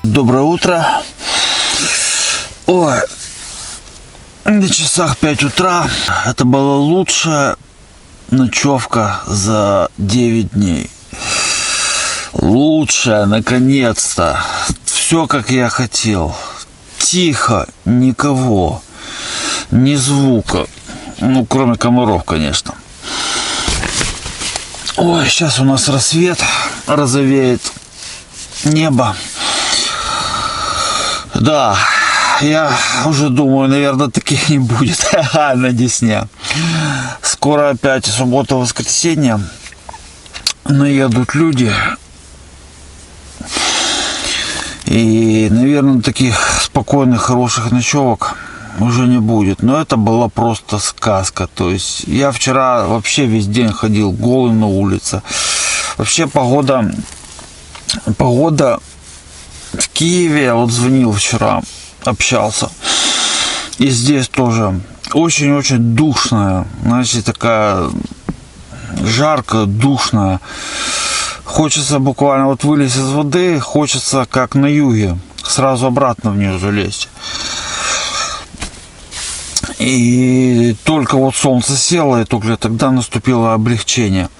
Доброе утро. Ой, на часах 5 утра. Это была лучшая ночевка за 9 дней. Лучшая, наконец-то. Все, как я хотел. Тихо, никого. Ни звука. Ну, кроме комаров, конечно. Ой, сейчас у нас рассвет. Розовеет небо. Да, я уже думаю, наверное, таких не будет на Десне. Скоро опять суббота-воскресенье. Наедут люди. И, наверное, таких спокойных, хороших ночевок уже не будет. Но это была просто сказка. То есть я вчера вообще весь день ходил голый на улице. Вообще погода в Киеве, я вот звонил вчера, общался. И здесь тоже очень-очень душная. Значит, такая жаркая, душная. Хочется буквально вот вылезть из воды, хочется как на юге, сразу обратно в нее залезть. И только вот солнце село, и только тогда наступило облегчение.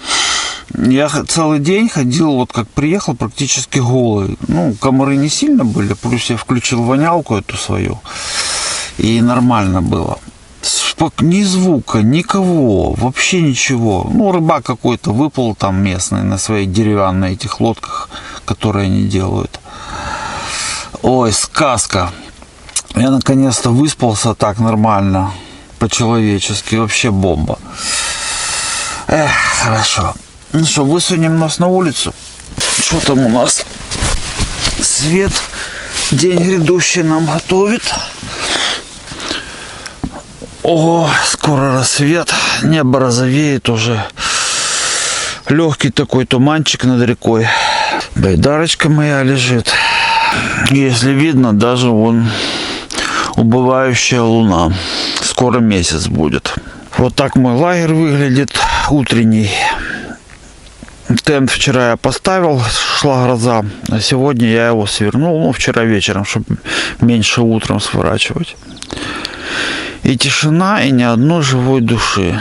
Я целый день ходил, вот как приехал, практически голый. Ну, комары не сильно были, плюс я включил вонялку эту свою. И нормально было. Ни звука, никого, вообще ничего. Ну, рыбак какой-то выплыл там местный на своей деревянной этих лодках, которые они делают. Ой, сказка. Я наконец-то выспался так нормально, по-человечески. Вообще бомба. Эх, хорошо. Ну что, высунем нос на улицу. Что там у нас? Свет день грядущий нам готовит. Ого, скоро рассвет. Небо розовеет уже. Легкий такой туманчик над рекой. Байдарочка моя лежит. Если видно, даже вон убывающая луна. Скоро месяц будет. Вот так мой лагерь выглядит утренний. Тент вчера я поставил, шла гроза, а сегодня я его свернул, ну, вчера вечером, чтобы меньше утром сворачивать. И тишина, и ни одной живой души.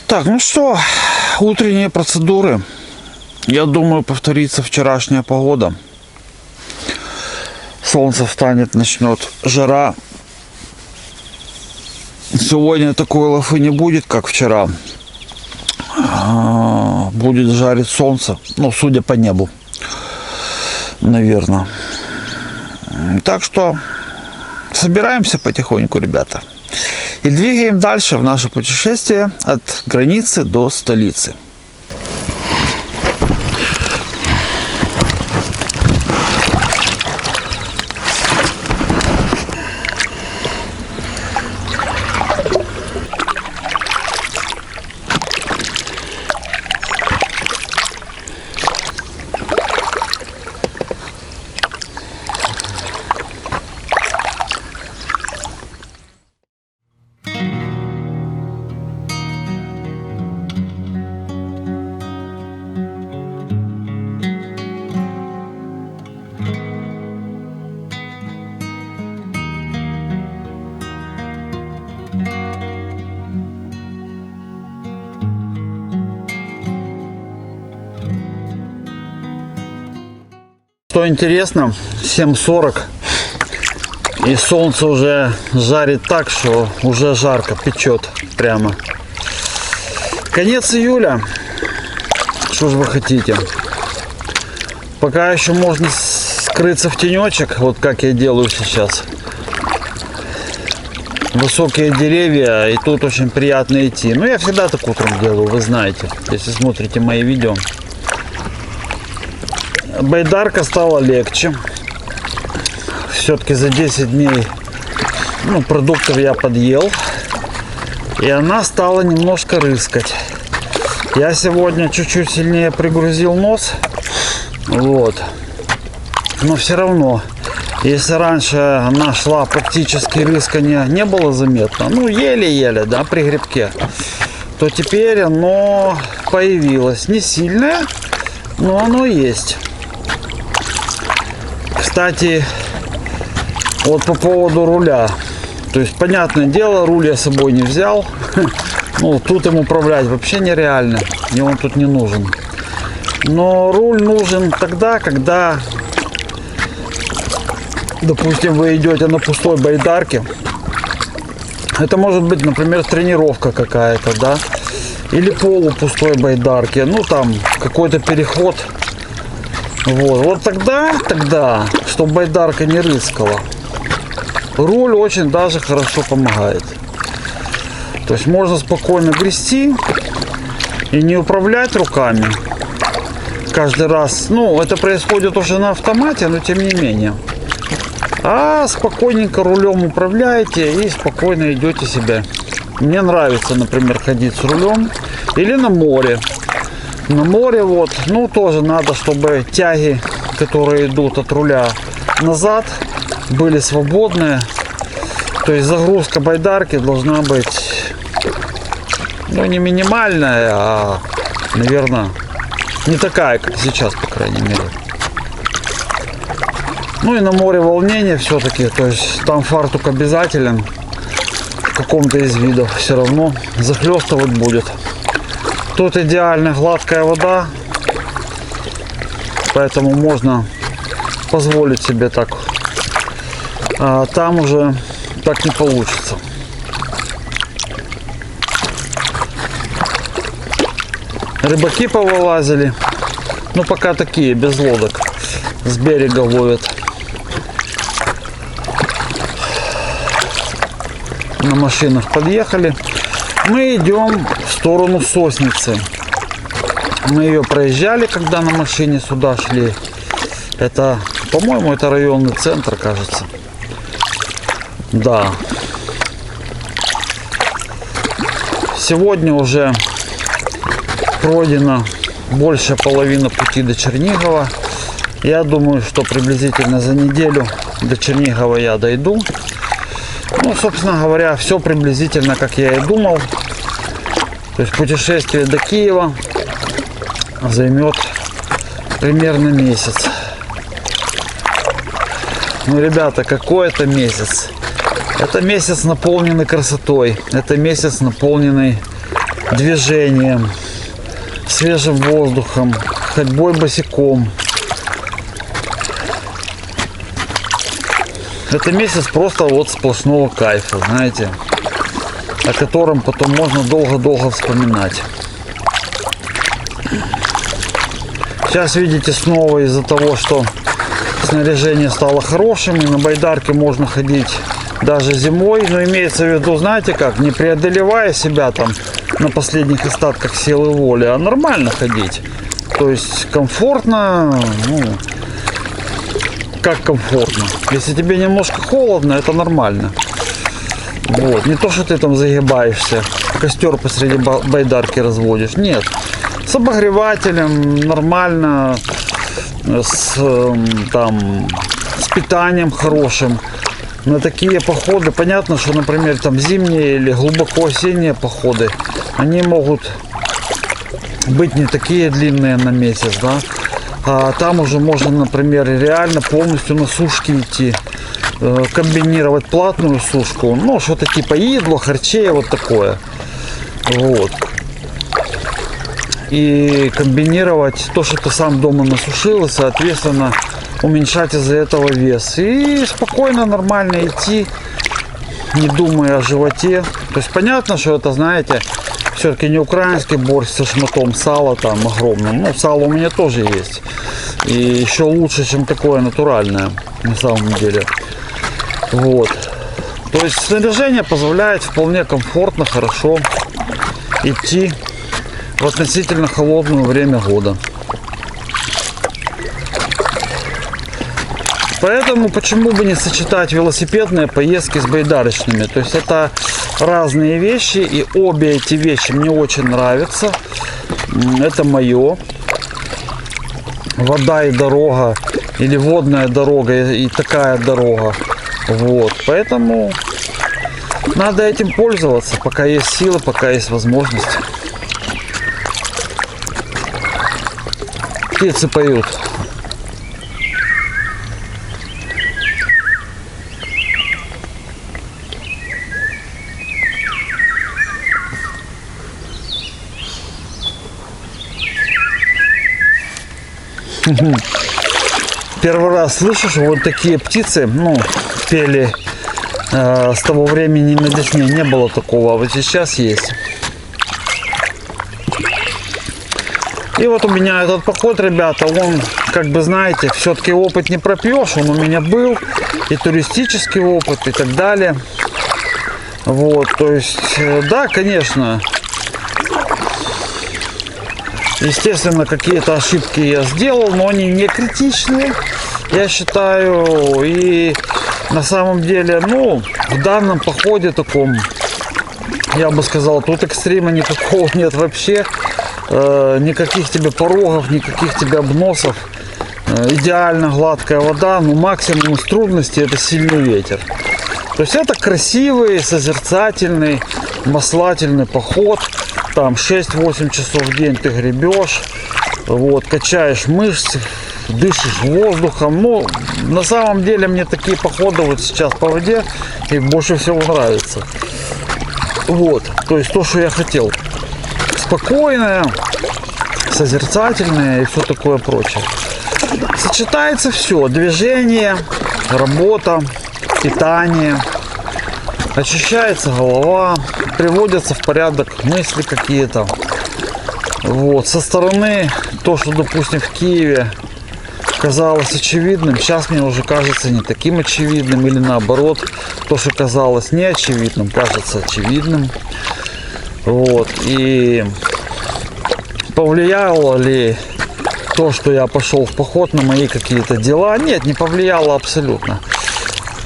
Так, ну что, утренние процедуры. Я думаю, повторится вчерашняя погода. Солнце встанет, начнет жара. Сегодня такой лафы не будет, как вчера. Будет жарить солнце, ну, судя по небу, наверное. Так что собираемся потихоньку, ребята, и двигаем дальше в наше путешествие от границы до столицы. Что интересно, 7:40, и солнце уже жарит так, что уже жарко, печет прямо. Конец июля, что же вы хотите? Пока еще можно скрыться в тенечек, вот как я делаю сейчас. Высокие деревья, и тут очень приятно идти. Ну, я всегда так утром делаю, вы знаете, если смотрите мои видео. Байдарка стала легче. Все-таки за 10 дней продуктов я подъел. И она стала немножко рыскать. Я сегодня чуть-чуть сильнее пригрузил нос. Вот. Но все равно, если раньше она шла практически, рыскания не было заметно, ну еле-еле, да, при грибке, то теперь оно появилось. Не сильное, но оно есть. Кстати, вот по поводу руля. То есть, понятное дело, руль я с собой не взял. Ну, тут им управлять вообще нереально. И он тут не нужен. Но руль нужен тогда, когда, допустим, вы идете на пустой байдарке. Это может быть, например, тренировка какая-то, да? Или полупустой байдарки. Ну, там, какой-то переход. Вот тогда, чтобы байдарка не рыскала, руль очень даже хорошо помогает. То есть можно спокойно грести и не управлять руками каждый раз. Ну, это происходит уже на автомате, но тем не менее. А спокойненько рулем управляете и спокойно идете себя. Мне нравится, например, ходить с рулем. Или на море. На море вот, ну тоже надо, чтобы тяги, которые идут от руля назад, были свободные. То есть загрузка байдарки должна быть, ну, не минимальная, а, наверное, не такая, как сейчас, по крайней мере. Ну и на море волнение все-таки, то есть там фартук обязателен в каком-то из видов, все равно захлестывать будет. Тут идеально гладкая вода, поэтому можно позволить себе так. А там уже так не получится. Рыбаки повылазили, но пока такие, без лодок, с берега ловят. На машинах подъехали. Мы идем в сторону Сосницы. Мы ее проезжали, когда на машине сюда шли. Это, по-моему, это районный центр, кажется. Да. Сегодня уже пройдено больше половины пути до Чернигова. Я думаю, что приблизительно за неделю до Чернигова я дойду. Ну, собственно говоря, все приблизительно, как я и думал. То есть путешествие до Киева займет примерно месяц. Ну, ребята, какой это месяц? Это месяц, наполненный красотой. Это месяц, наполненный движением, свежим воздухом, ходьбой босиком. Это месяц просто вот сплошного кайфа, знаете, о котором потом можно долго-долго вспоминать. Сейчас, видите, снова из-за того, что снаряжение стало хорошим, и на байдарке можно ходить даже зимой, но имеется в виду, знаете как, не преодолевая себя там на последних остатках силы воли, а нормально ходить. То есть комфортно, ну, как комфортно. Если тебе немножко холодно, это нормально. Вот. Не то, что ты там загибаешься, костер посреди байдарки разводишь. Нет. С обогревателем нормально, с питанием хорошим. На такие походы, понятно, что, например, там зимние или глубоко осенние походы, они могут быть не такие длинные на месяц, да. А там уже можно, например, реально полностью на сушке идти, комбинировать платную сушку, ну, что-то типа идло, харчей, вот такое. Вот. И комбинировать то, что ты сам дома насушил, и, соответственно, уменьшать из-за этого вес. И спокойно, нормально идти, не думая о животе. То есть понятно, что это, знаете, все-таки не украинский борщ со шматом сала там огромным. Ну, сало у меня тоже есть. И еще лучше, чем такое натуральное, на самом деле. Вот. То есть снаряжение позволяет вполне комфортно, хорошо идти в относительно холодное время года. Поэтому почему бы не сочетать велосипедные поездки с байдарочными? То есть это разные вещи, и обе эти вещи мне очень нравятся. Это мое. Вода и дорога, или водная дорога и такая дорога. Вот. Поэтому надо этим пользоваться, пока есть силы, пока есть возможность. Птицы поют. Первый раз слышу, что вот такие птицы, ну, пели с того времени на Десне не было такого, а вот сейчас есть. И вот у меня этот поход, ребята, он, как бы, знаете, все-таки опыт не пропьешь, он у меня был, и туристический опыт, и так далее. Вот, то есть, да, конечно, естественно, какие-то ошибки я сделал, но они не критичные, я считаю, и на самом деле, ну, в данном походе таком, я бы сказал, тут экстрима никакого нет вообще. Никаких тебе порогов, никаких тебе обносов. Идеально гладкая вода, но максимум из трудностей это сильный ветер. То есть это красивый, созерцательный, маслательный поход. Там 6-8 часов в день ты гребешь, вот, качаешь мышцы, дышишь воздухом. Ну, на самом деле мне такие походы вот сейчас по воде и больше всего нравятся. Вот, то есть то, что я хотел. Спокойная, созерцательная и все такое прочее. Сочетается все: движение, работа, питание, очищается голова, приводятся в порядок мысли какие-то. Вот. Со стороны то, что, допустим, в Киеве казалось очевидным, сейчас мне уже кажется не таким очевидным, или наоборот, то, что казалось неочевидным, кажется очевидным. Вот. И повлияло ли то, что я пошел в поход, на мои какие-то дела? Нет, не повлияло абсолютно.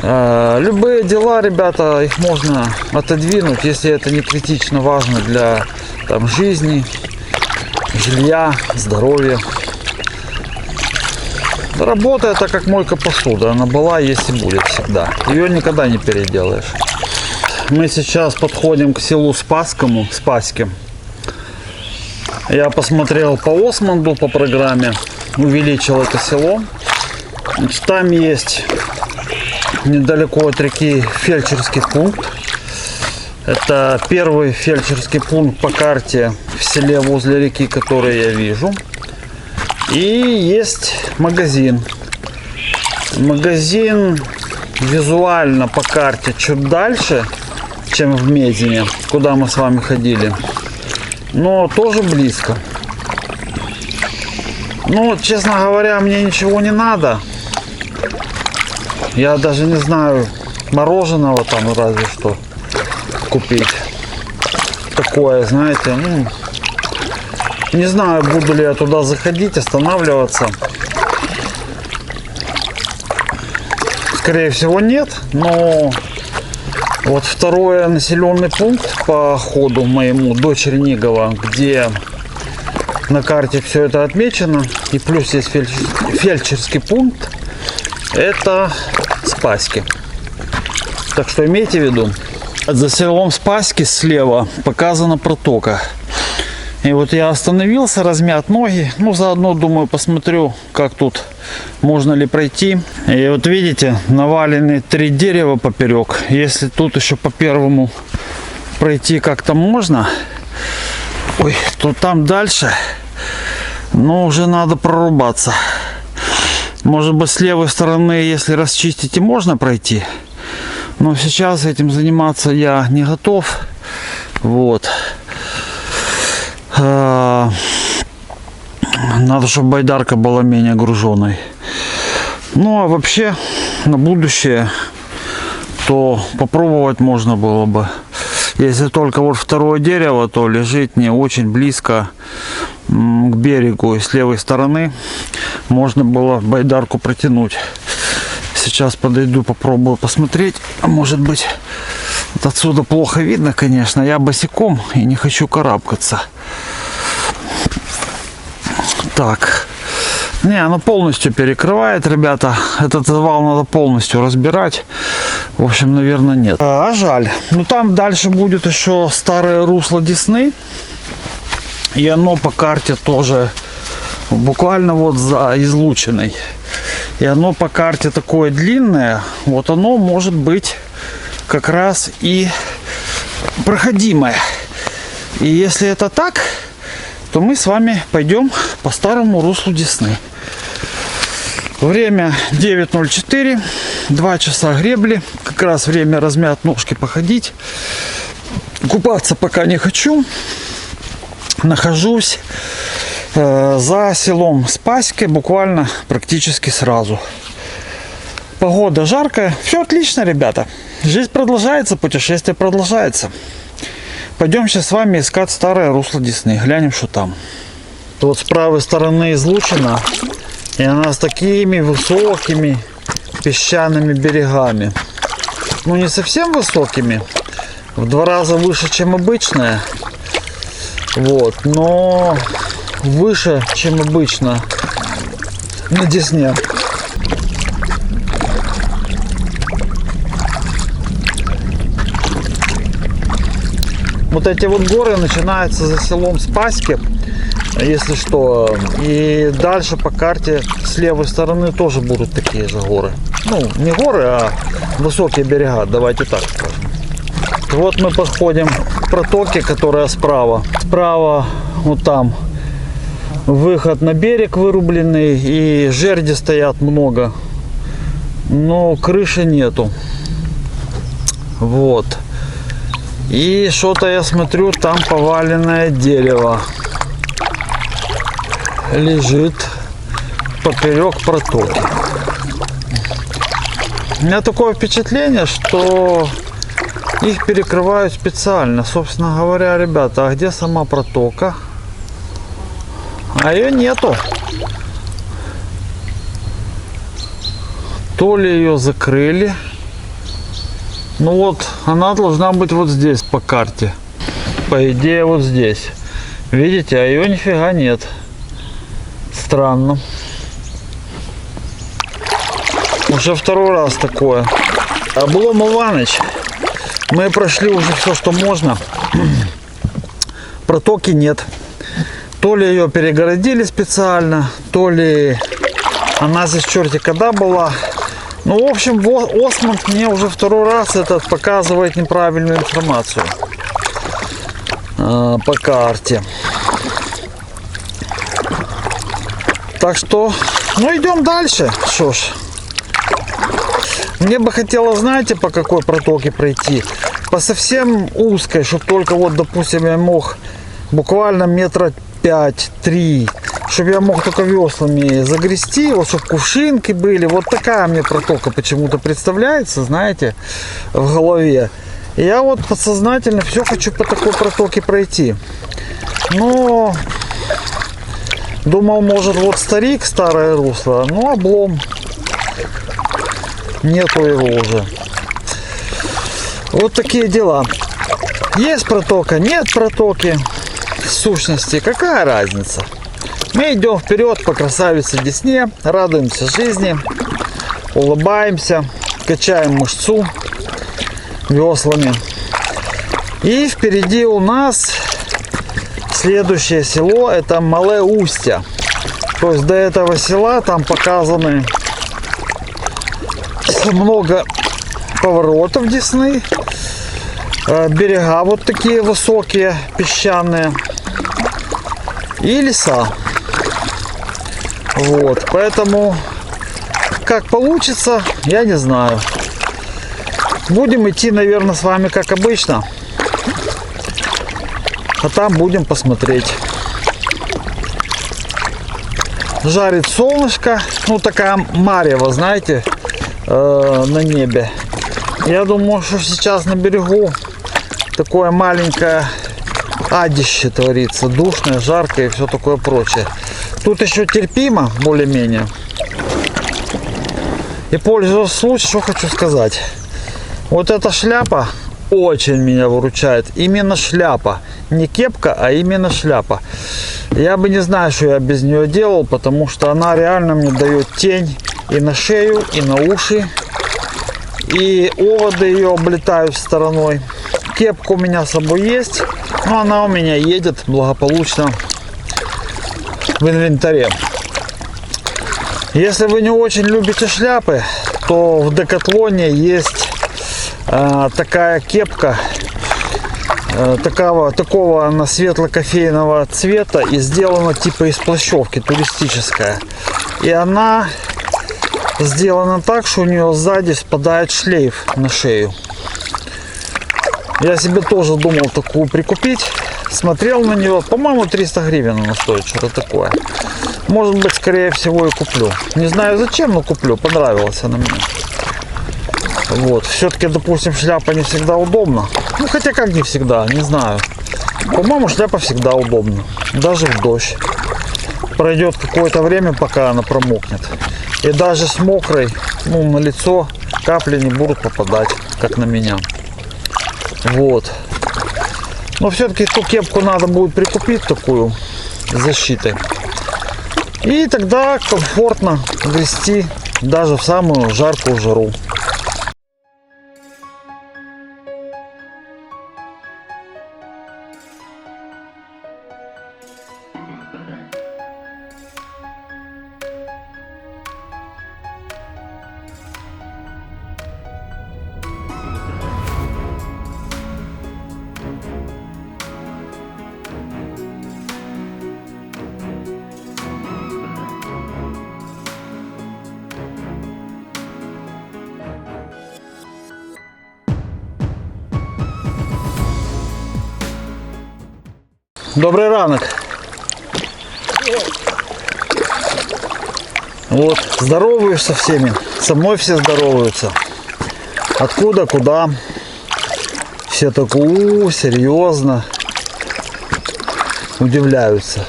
Любые дела, ребята, их можно отодвинуть, если это не критично важно для там жизни, жилья, здоровья. Работа — это как мойка посуды, она была, есть и будет всегда. Ее никогда не переделаешь. Мы сейчас подходим к селу Спасскому, Спаске. Я посмотрел по Османду, по программе, увеличил это село. Значит, там есть недалеко от реки фельдшерский пункт. Это первый фельдшерский пункт по карте в селе возле реки, который я вижу. И есть магазин. Магазин визуально по карте чуть дальше, чем в Медине, куда мы с вами ходили, но тоже близко. Ну, честно говоря, мне ничего не надо. Я даже не знаю, мороженого там разве что купить. Такое, знаете, ну, не знаю, буду ли я туда заходить, останавливаться. Скорее всего, нет, но вот второй населенный пункт по ходу моему до Чернигова, где на карте все это отмечено, и плюс есть фельдшерский пункт, это Спасски. Так что имейте в виду. За селом Спасски слева показана протока. И вот я остановился, размять ноги, ну заодно, думаю, посмотрю, как тут, можно ли пройти. И вот видите, навалены 3 дерева поперек. Если тут еще по первому пройти как-то можно, ой, то там дальше, но уже надо прорубаться. Может быть, с левой стороны, если расчистить, и можно пройти, но сейчас этим заниматься я не готов. Вот. Надо, чтобы байдарка была менее груженой. Ну а вообще на будущее то попробовать можно было бы. Если только вот второе дерево, то лежит не очень близко к берегу, и с левой стороны можно было байдарку протянуть. Сейчас подойду, попробую посмотреть. А может быть, вот отсюда плохо видно, конечно. Я босиком и не хочу карабкаться. Так. Не, оно полностью перекрывает, ребята. Этот завал надо полностью разбирать. В общем, наверное, нет. А жаль. Ну, там дальше будет еще старое русло Десны. И оно по карте тоже буквально вот за излучиной. И оно по карте такое длинное. Вот оно может быть как раз и проходимое. И если это так, то мы с вами пойдем по старому руслу Десны. Время 9:04, 2 часа гребли, как раз время размять ножки, походить. Купаться пока не хочу. Нахожусь за селом Спаське, буквально практически сразу. Погода жаркая, все отлично, ребята. Жизнь продолжается, путешествие продолжается. Пойдем сейчас с вами искать старое русло Десны, глянем, что там. Вот с правой стороны излучина, и она с такими высокими песчаными берегами. Ну, не совсем высокими, в 2 раза выше, чем обычная. Вот, но выше, чем обычно на Десне. Вот эти вот горы начинаются за селом Спаське, если что. И дальше по карте с левой стороны тоже будут такие же горы. Ну, не горы, а высокие берега, давайте так скажем. Вот мы подходим к протоке, которая справа. Справа вот там выход на берег вырубленный, и жерди стоят много, но крыши нету. Вот. И что-то я смотрю, там поваленное дерево лежит поперек протоки. У меня такое впечатление, что их перекрывают специально. Собственно говоря, ребята, а где сама протока? А ее нету. То ли ее закрыли. Ну вот, она должна быть вот здесь по карте. По идее, вот здесь. Видите, а ее нифига нет. Странно. Уже 2-й раз такое. Облом Иваныч. Мы прошли уже все, что можно. Протоки нет. То ли ее перегородили специально, то ли она здесь черти когда была. Ну, в общем, Осмонд мне уже 2-й раз этот показывает неправильную информацию по карте. Так что, ну, идем дальше. Что ж, мне бы хотелось, знаете, по какой протоке пройти? По совсем узкой, чтобы только вот, допустим, я мог буквально метра 5-3, чтобы я мог только веслами загрести, вот чтобы кувшинки были. Вот такая мне протока почему-то представляется, знаете, в голове. И я вот подсознательно все хочу по такой протоке пройти. Но думал, может, вот старик, старое русло, но облом. Нету его уже. Вот такие дела. Есть протока, нет протоки. В сущности, какая разница? Мы идем вперед по красавице Десне, радуемся жизни, улыбаемся, качаем мышцу веслами. И впереди у нас следующее село, это Мале Устье. То есть до этого села там показаны много поворотов Десны, берега вот такие высокие, песчаные, и леса. Вот, поэтому как получится, я не знаю. Будем идти, наверное, с вами как обычно, а там будем посмотреть. Жарит солнышко, ну такая марево, знаете, на небе. Я думаю, что сейчас на берегу такое маленькое адище творится, душное, жаркое и все такое прочее. Тут еще терпимо, более-менее. И пользуясь случаем, что хочу сказать. Вот эта шляпа очень меня выручает. Именно шляпа. Не кепка, а именно шляпа. Я бы не знаю, что я без нее делал, потому что она реально мне дает тень и на шею, и на уши. И оводы ее облетают стороной. Кепка у меня с собой есть, но она у меня едет благополучно в инвентаре. Если вы не очень любите шляпы, то в Декатлоне есть такая кепка, такого она светло-кофейного цвета и сделана типа из плащевки, туристическая. И она сделана так, что у нее сзади спадает шлейф на шею. Я себе тоже думал такую прикупить. Смотрел на нее. По-моему, 300 гривен она стоит, что-то такое. Может быть, скорее всего, и куплю. Не знаю зачем, но куплю. Понравилась она мне. Вот. Все-таки, допустим, шляпа не всегда удобна. Ну, хотя как не всегда, не знаю. По-моему, шляпа всегда удобна. Даже в дождь. Пройдет какое-то время, пока она промокнет. И даже с мокрой, ну, на лицо капли не будут попадать, как на меня. Вот. Но все-таки эту кепку надо будет прикупить такую с защитой. И тогда комфортно грести даже в самую жаркую жару. Добрый ранок. Вот, здороваюсь со всеми. Со мной все здороваются. Откуда, куда. Все так, серьезно. Удивляются.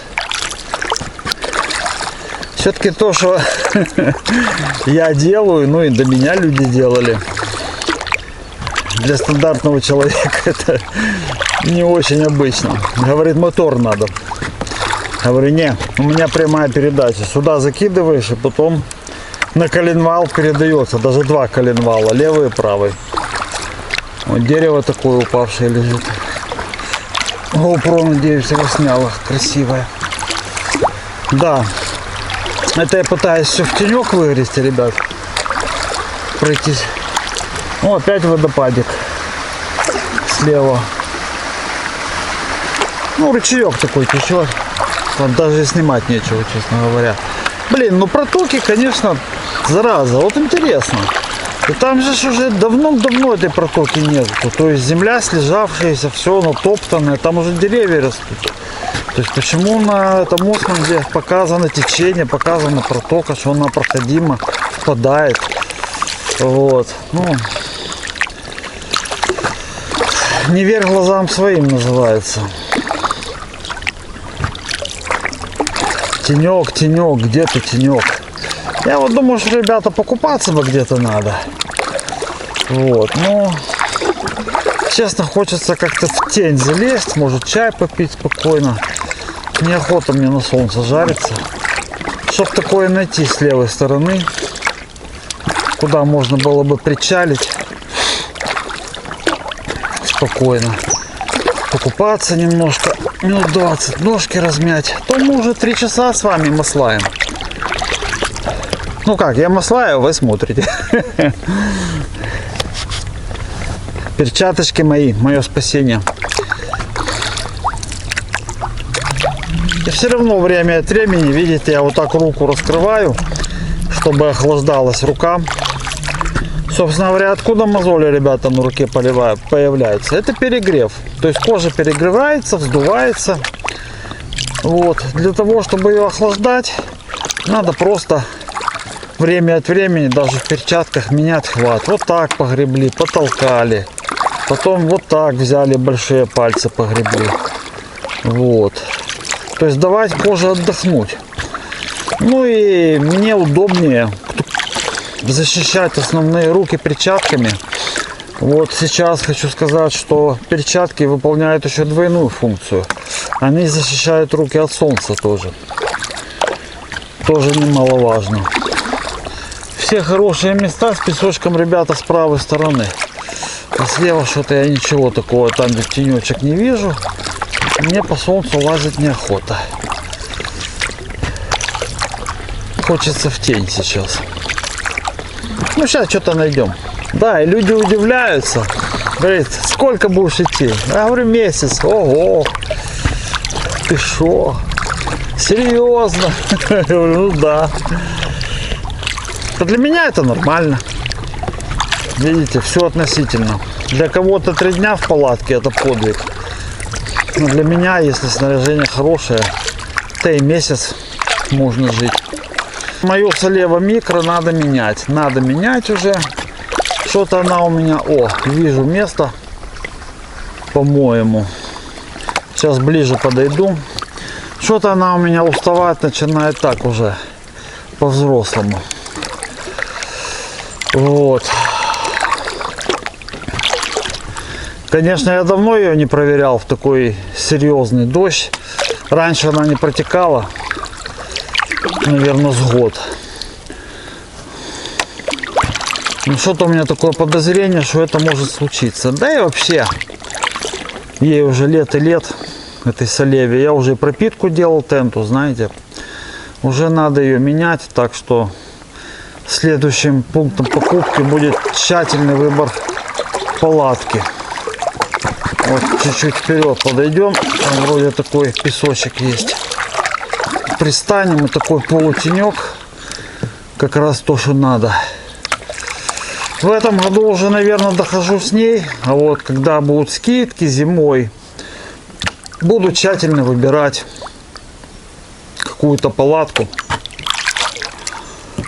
Все-таки то, что я делаю, ну и до меня люди делали. Для стандартного человека это не очень обычно. Говорит, мотор надо. Говорю, не, у меня прямая передача. Сюда закидываешь и потом на коленвал передается. Даже два коленвала, левый и правый. Вот дерево такое упавшее лежит. GoPro, надеюсь, его сняла. Красивое. Да. Это я пытаюсь все в тенек выгрести, ребят. Пройтись. О, опять водопадик. Слева. Ну, ручеек такой течет. Там даже снимать нечего, честно говоря. Блин, ну протоки, конечно, зараза. Вот интересно. И там же уже давно-давно этой протоки нет. То есть земля слежавшаяся, все натоптанное. Там уже деревья растут. То есть почему на этом острове, где показано течение, показана протока, что она проходима, впадает. Вот. Ну, не верь глазам своим называется. Тенек, тенек, где-то тенек. Я вот думаю, что, ребята, покупаться бы где-то надо. Вот, ну, честно, хочется как-то в тень залезть, может чай попить спокойно. Неохота мне на солнце жариться. Чтоб такое найти с левой стороны, куда можно было бы причалить спокойно. Покупаться немножко, минут 20, ножки размять. То мы уже 3 часа с вами маслаем. Ну как, я маслаю, вы смотрите. Перчаточки мои, мое спасение. И все равно время от времени, видите, я вот так руку раскрываю, чтобы охлаждалась рука. Собственно говоря, откуда мозоли, ребята, на руке появляются? Это перегрев. То есть кожа перегревается, вздувается. Вот. Для того, чтобы ее охлаждать, надо просто время от времени, даже в перчатках, менять хват. Вот так погребли, потолкали. Потом вот так взяли, большие пальцы погребли. Вот. То есть давать коже отдохнуть. Ну и мне удобнее защищать основные руки перчатками. Вот сейчас хочу сказать, что перчатки выполняют еще двойную функцию. Они защищают руки от солнца тоже. Тоже немаловажно. Все хорошие места с песочком, ребята, с правой стороны. А слева что-то я ничего такого, там ведь тенечек не вижу. Мне по солнцу лазить неохота. Хочется в тень сейчас. Ну, сейчас что-то найдем. Да, и люди удивляются. Говорит, сколько будешь идти? Я говорю, месяц. Ого! Ты шо? Серьезно? Я говорю, ну да. А для меня это нормально. Видите, все относительно. Для кого-то 3 дня в палатке это подвиг. Но для меня, если снаряжение хорошее, то и месяц можно жить. Мою Солева микро надо менять. Надо менять уже. Что-то она у меня... О, вижу место. По-моему. Сейчас ближе подойду. Что-то она у меня уставать начинает так уже. По-взрослому. Вот. Конечно, я давно ее не проверял в такой серьезный дождь. Раньше она не протекала. Наверное, с год. Но что-то у меня такое подозрение, что это может случиться. Да и вообще, ей уже лет и лет, этой Солеве. Я уже пропитку делал тенту, знаете. Уже надо ее менять, так что следующим пунктом покупки будет тщательный выбор палатки. Вот чуть-чуть вперед подойдем. Там вроде такой песочек есть. Пристанем, и такой полутенек. Как раз то, что надо. В этом году уже, наверное, дохожу с ней. А вот когда будут скидки зимой, буду тщательно выбирать какую-то палатку.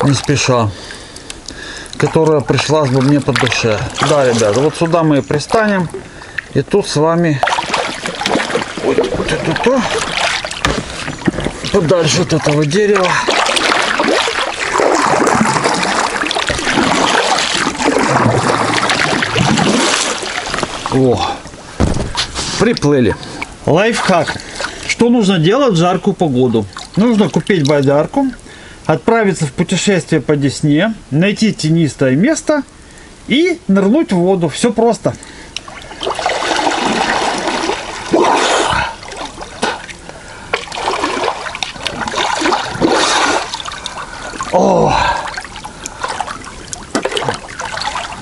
Не спеша. Которая пришлась бы мне по душе. Да, ребята, вот сюда мы и пристанем. И тут с вами подальше от этого дерева. О, приплыли. Лайфхак. Что нужно делать в жаркую погоду? Нужно купить байдарку, отправиться в путешествие по Десне, найти тенистое место и нырнуть в воду. Все просто. О!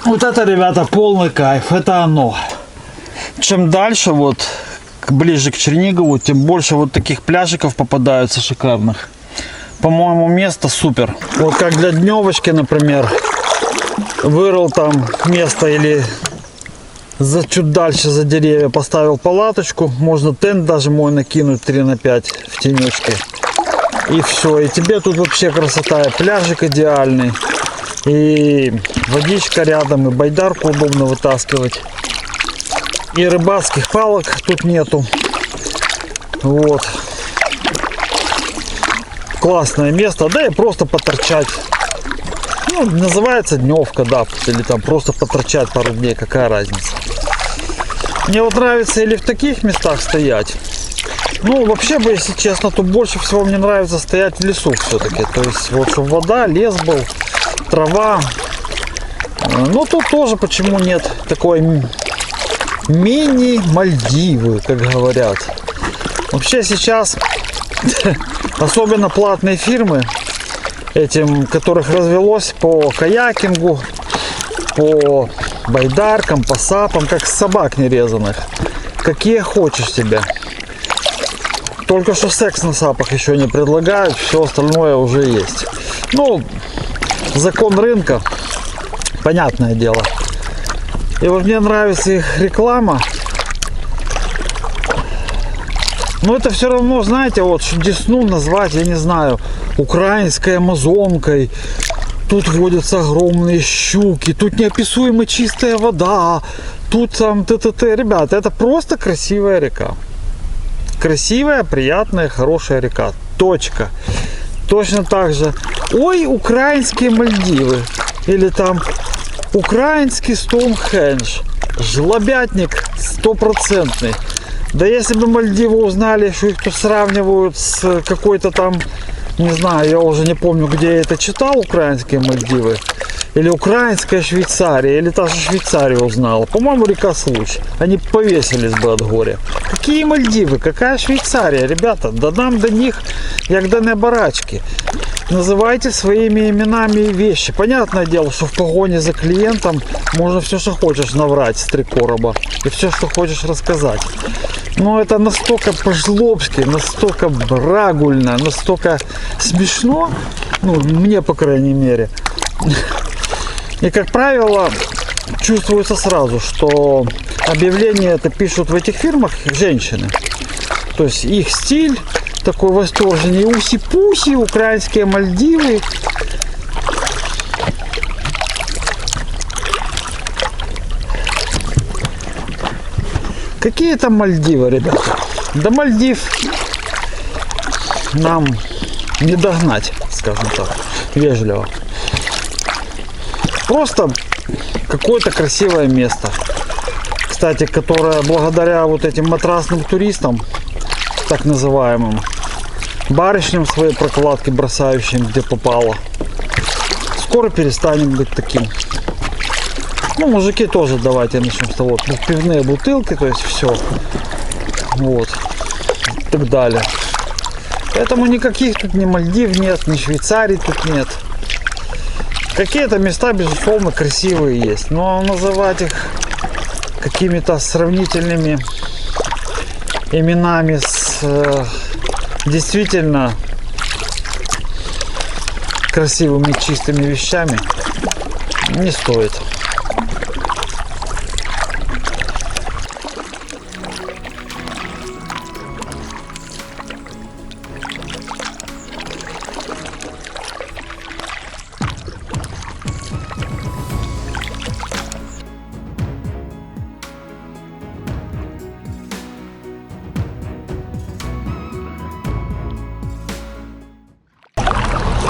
Вот это, ребята, полный кайф. Это оно. Чем дальше, вот ближе к Чернигову, тем больше вот таких пляжиков попадаются шикарных. По-моему, место супер. Вот как для дневочки, например, вырыл там место или чуть дальше за деревья поставил палаточку. Можно тент даже мой накинуть 3 на 5 в тенечке. И все. И тебе тут вообще красота. И пляжик идеальный. И водичка рядом. И байдарку удобно вытаскивать. И рыбацких палок тут нету. Вот. Классное место. Да и просто поторчать. Ну, называется дневка, да. Или там просто поторчать пару дней. Какая разница. Мне вот нравится или в таких местах стоять. Ну, вообще бы, если честно, то больше всего мне нравится стоять в лесу все-таки. То есть, вот, чтобы вода, лес был, трава. Ну, тут тоже почему нет такой мини-Мальдивы, как говорят. Вообще сейчас, особенно платные фирмы, этим, которых развелось по каякингу, по байдаркам, по сапам, как собак нерезанных. Какие хочешь себе. Только что секс на сапах еще не предлагают, все остальное уже есть. Ну, закон рынка, понятное дело. И вот мне нравится их реклама. Но это все равно, знаете, вот Десну назвать, я не знаю, украинской амазонкой. Тут водятся огромные щуки, тут неописуемо чистая вода, тут там т.т.т. Ребята, это просто красивая река. Красивая, приятная, хорошая река. Точка. Точно так же. Ой, украинские Мальдивы. Или там украинский Стоунхендж. Жлобятник 100%. Да если бы Мальдивы узнали, что их тут сравнивают с какой-то там, не знаю, я уже не помню, где я это читал, украинские Мальдивы. Или украинская Швейцария, или та же Швейцария узнала. По-моему, река Случ. Они повесились бы от горя. Какие Мальдивы? Какая Швейцария? Ребята, да нам до них, як до небарачки. Называйте своими именами вещи. Понятное дело, что в погоне за клиентом можно все, что хочешь наврать с 3 короба. И все, что хочешь рассказать. Но это настолько по-жлобски, настолько брагульно, настолько смешно. Ну, мне, по крайней мере. И, как правило, чувствуется сразу, что объявления это пишут в этих фирмах женщины. То есть их стиль такой восторженный. Уси-пуси, украинские Мальдивы. Какие там Мальдивы, ребята? До Мальдив нам не догнать, скажем так, вежливо. Просто какое-то красивое место. Кстати, которое благодаря вот этим матрасным туристам, так называемым, барышням свои прокладки бросающим где попало, скоро перестанет быть таким. Ну, мужики тоже, давайте начнем с того, пивные бутылки, то есть все, вот, и так далее. Поэтому никаких тут ни Мальдив нет, ни Швейцарии тут нет. Какие-то места, безусловно, красивые есть, но называть их какими-то сравнительными именами с действительно красивыми чистыми вещами не стоит.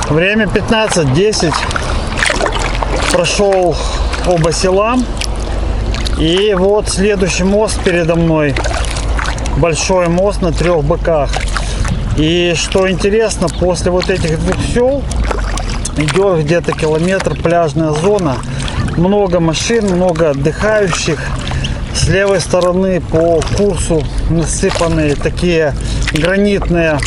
Время 15:10. Прошел оба села. И вот следующий мост передо мной. Большой мост на 3 быках. И что интересно, после вот этих 2 сел идет где-то километр пляжная зона. Много машин, много отдыхающих. С левой стороны по курсу насыпаны такие гранитные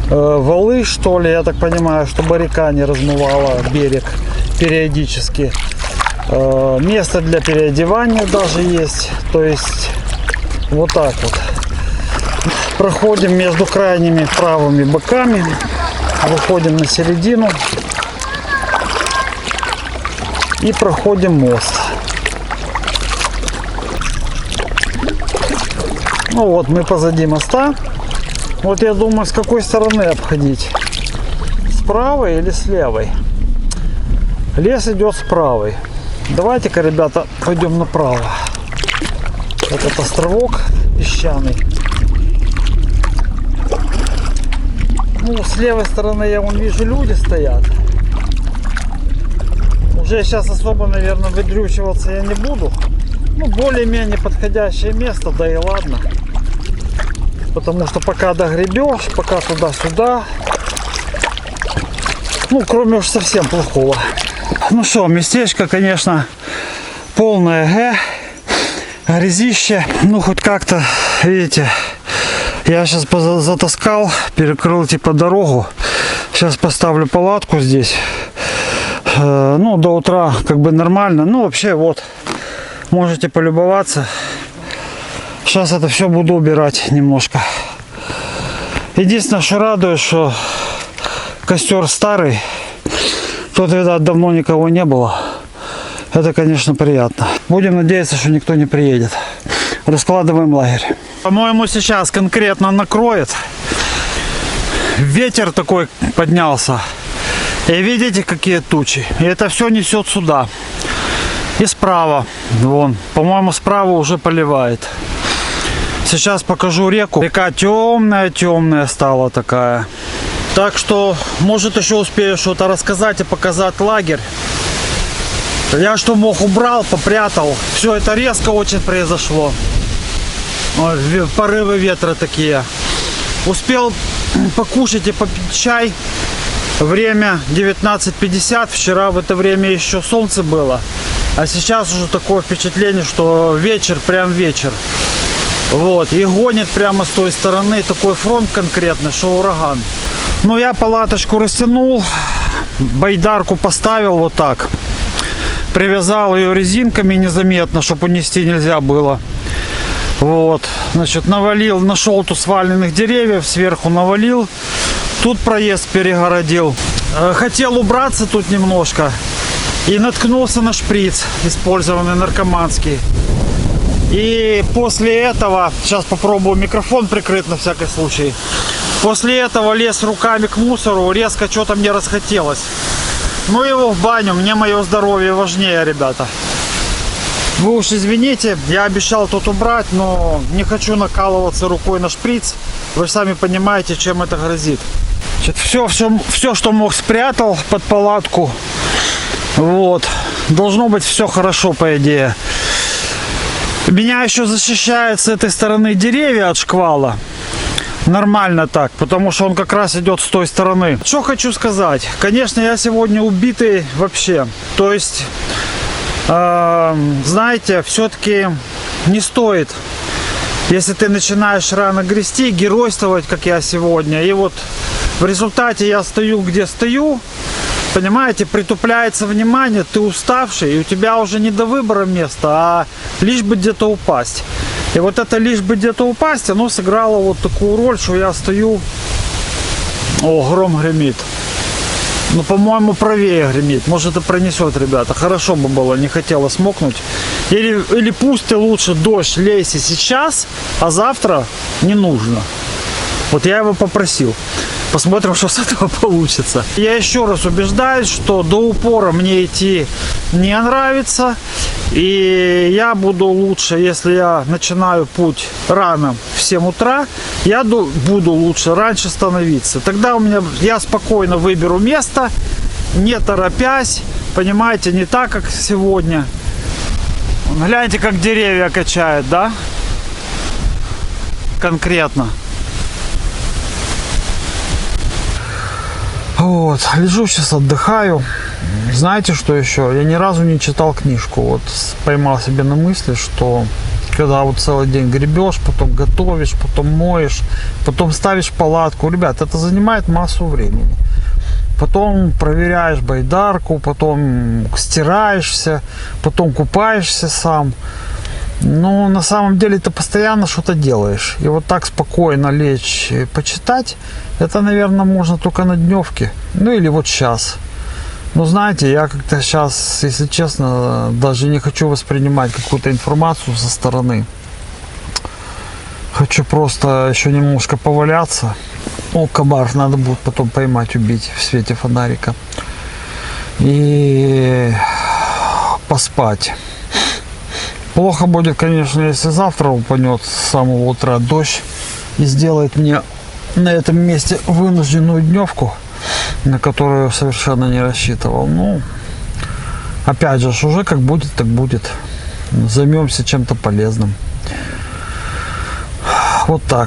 валы, что ли, я так понимаю, чтобы река не размывала берег периодически. Место для переодевания даже есть. То есть вот так вот. Проходим между крайними правыми боками. Выходим на середину. И проходим мост. Ну вот мы позади моста. Вот я думаю, с какой стороны обходить. С правой или с левой? Лес идет с правой. Давайте-ка, ребята, пойдем направо. Этот островок песчаный. Ну, с левой стороны я вон вижу, люди стоят. Уже сейчас особо, наверное, выдрючиваться я не буду. Ну, более-менее подходящее место, да и ладно. Потому что пока догребешь, пока туда-сюда. Ну, кроме уж совсем плохого. Ну что, местечко, конечно, полное грязище. Ну, хоть как-то, видите, я сейчас затаскал, перекрыл типа дорогу. Сейчас поставлю палатку здесь. Ну, до утра как бы нормально. Ну, вообще, вот, можете полюбоваться. Сейчас это все буду убирать немножко. Единственное, что радует, что костер старый. Тут, видать, давно никого не было. Это, конечно, приятно. Будем надеяться, что никто не приедет. Раскладываем лагерь. По-моему, сейчас конкретно накроет. Ветер такой поднялся. И видите, какие тучи. И это все несет сюда. И справа. Вон. По-моему, справа уже поливает. Сейчас покажу реку. Река темная стала такая. Так что, может, еще успею что-то рассказать и показать лагерь. Я что мог, убрал, попрятал. Все это резко очень произошло. Порывы ветра такие. Успел покушать и попить чай. Время 19:50. Вчера в это время еще солнце было. А сейчас уже такое впечатление, что вечер, прям вечер. Вот, и гонит прямо с той стороны такой фронт конкретно, что ураган. Ну, я палаточку растянул, байдарку поставил вот так. Привязал ее резинками незаметно, чтобы унести нельзя было. Вот, значит, навалил, нашел тут сваленных деревьев, сверху навалил. Тут проезд перегородил. хотел убраться тут немножко и наткнулся на шприц, использованный наркоманский. И после этого, сейчас попробую микрофон прикрыть на всякий случай. После этого лез руками к мусору, резко что-то мне расхотелось. Ну его в баню, мне мое здоровье важнее, ребята. Вы уж извините, я обещал тут убрать, но не хочу накалываться рукой на шприц. Вы же сами понимаете, чем это грозит. Все, что мог, спрятал под палатку. Вот. Должно быть все хорошо, по идее. Меня еще защищает с этой стороны деревья от шквала. Нормально так, потому что он как раз идет с той стороны. Что хочу сказать. Конечно, я сегодня убитый вообще. То есть, знаете, все-таки не стоит, если ты начинаешь рано грести, геройствовать, как я сегодня. И вот в результате я стою, где стою. Понимаете, притупляется внимание, ты уставший, и у тебя уже не до выбора места, а лишь бы где-то упасть. И вот это лишь бы где-то упасть, оно сыграло вот такую роль, что я стою... О, гром гремит. Ну, по-моему, правее гремит. Может, это пронесет, ребята. Хорошо бы было, не хотелось мокнуть. Или пусть ты лучше дождь лейся сейчас, а завтра не нужно. Вот я его попросил. Посмотрим, что с этого получится. Я еще раз убеждаюсь, что до упора мне идти не нравится. И я буду лучше, если я начинаю путь рано в 7 утра, я буду лучше раньше становиться. Тогда я спокойно выберу место, не торопясь. Понимаете, не так, как сегодня. Гляньте, как деревья качают, да? Конкретно. Вот, лежу сейчас, отдыхаю. Знаете, что еще? Я ни разу не читал книжку. Вот поймал себе на мысли, что когда вот целый день гребешь, потом готовишь, потом моешь, потом ставишь палатку. Ребят, это занимает массу времени. Потом проверяешь байдарку, потом стираешься, потом купаешься сам. Но на самом деле ты постоянно что-то делаешь. И вот так спокойно лечь и почитать, это, наверное, можно только на дневке. Ну или вот сейчас. Но знаете, я как-то сейчас, если честно, даже не хочу воспринимать какую-то информацию со стороны. Хочу просто еще немножко поваляться. О, комар, надо будет потом поймать, убить в свете фонарика. И поспать. Плохо будет, конечно, если завтра упадет с самого утра дождь и сделает мне на этом месте вынужденную дневку, на которую я совершенно не рассчитывал. Ну, опять же, уже как будет, так будет. Займемся чем-то полезным. Вот так.